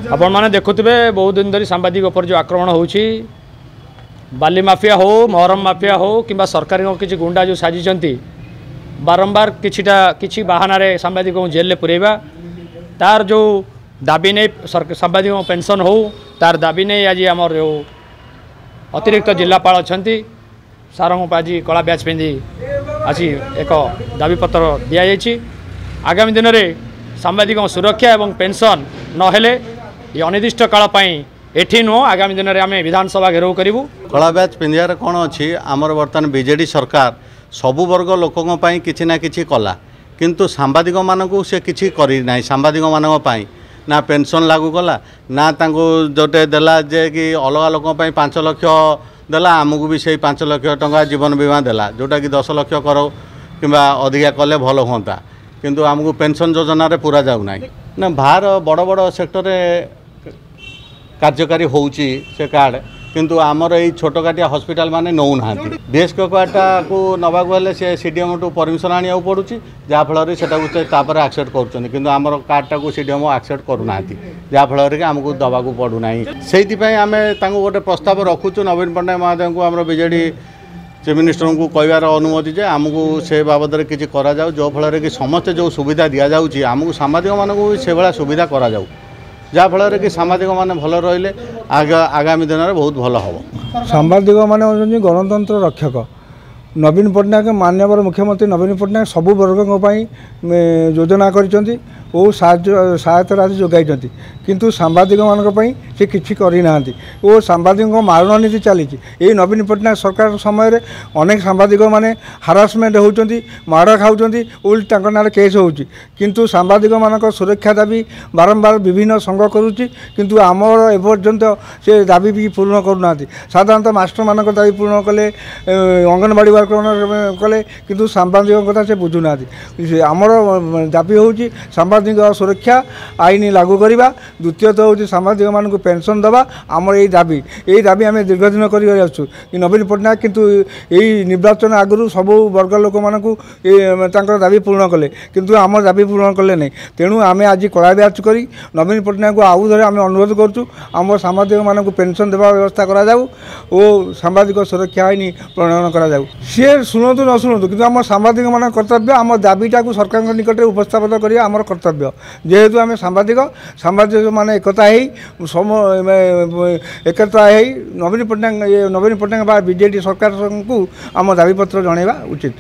आपण मैंने देखुवे बहुत दिन धरी सांबादिक उपर जो आक्रमण होची बाली माफिया हो मोहरम माफिया हो कि सरकार किसी गुंडा जो साजिशंती बारंबार किसी बाहाना सांबादिक जेल में पुरेबा तार जो दाबी नहीं सांबादिक पेंशन हो तार दाबी नहीं आज आमर जो अतिरिक्त जिलापाल अच्छा सार आज कला ब्याच पिंधि आसी एक दाबीपत्र दि जाइए आगामी दिन में सांबादिक सुरक्षा और पेंशन नहेले ये अनिर्दिष्ट काल एठी नुह आगामी दिन में आम विधानसभा घेराव करूँ। कला ब्याच पिंधार कौन अच्छी आमर बर्तमान बीजेडी सरकार सबु वर्ग लोकों किसी ना किसी कला किंतु सांबादिक मानक से किसी करना सांबादिक मानी ना पेंशन लागू कला ना जोटे देला जे कि अलग लोक 5 लाख देला आमको भी से 5 लाख टंका जीवन बीमा देला जोटा कि 10 लाख करो कि अधिका कले भल हाँ किंतु आमको पेंशन योजना रे पूरा जाऊना ना बाहर बड़ बड़ सेक्टर कार्यकारी होउची से कार्ड किंतु आमर ये छोट काटिया हॉस्पिटल माने नौ ना डीएसके कार्डटा को नवाक हेल्ले से सीडीएम टू परमिशन आनिया पड़ुची जहाँफल से एक्सेप्ट कर आमर कार्डटा को सीडीएम एक्सेप्ट करूना जहाँफल कि आमको दवाक पड़ूना से आम गोटे प्रस्ताव रखुचु नवीन पट्टनायक महोदय को आम बीजेडी चीफ मिनिस्टर को कहबार अनुमति जे आमको से बाबद किसी करा जाऊ जो फल कि समस्ते जो सुविधा दि जाऊँगी आमको सांबादिक मानक से भाया सुविधा करा जाऊ जहाँफल कि सांबादिक मैंने भल रही आगामी दिन में बहुत भल हम। सांबादिक मैंने गणतंत्र रक्षक नवीन पट्टनायक माननीय मुख्यमंत्री नवीन पट्टनायक सबु वर्ग योजना कर सहायता राशि जोगाई किंतु सांबादिक मानी से किसी करना और सांबादिक मारण नीति चली नवीन पट्टनायक सरकार समय अनेक सांबादिक माने हारासमेंट होती माड़ खाऊँ उल्टा ना केस होंतु सांबादिक मान सुरक्षा दाबी बारंबार विभिन्न संघ करुच्ची किंतु आमर एपर्यंत से दाबी भी पूर्ण करूना साधारणतः मास्टर मान दाबी पूर्ण कले अंगनवाड़ी वर्कर कले किंतु सांबादिक कथा से बुझुना आमर दाबी हूँ सांबादिक सुरक्षा आईन लागू करवा द्वितीयत हूँ सांबादिक मान पेंशन दवा आमर यही दाबी आम दीर्घदिन कर नवीन पट्टनायक किंतु यही निर्वाचन आगु सब वर्ग लोक मानक दाबी पूर्ण कले किंतु आम दाबी पूर्ण कले नहीं तेणु आम आज कला ब्याच कर नवीन पट्टनायक को आउ थे आम अनुरोध करुँ आम सांबादिक मानक पेंशन देवा व्यवस्था करा जाऊ और सांबादिक सुरक्षा आईन प्रणयन करा जाऊ सी शुणु न शुणु कि आम सांबादिक मान कर्तव्य आम दाबीटा को सरकार निकट में उपस्थापन करिया आमर कर्तव्य जेहेतु आम सांबादिक मान एकता एकता नवीन पट्टनायक बा बीजेडी सरकार को आम दाबीपत्र जनइबा उचित।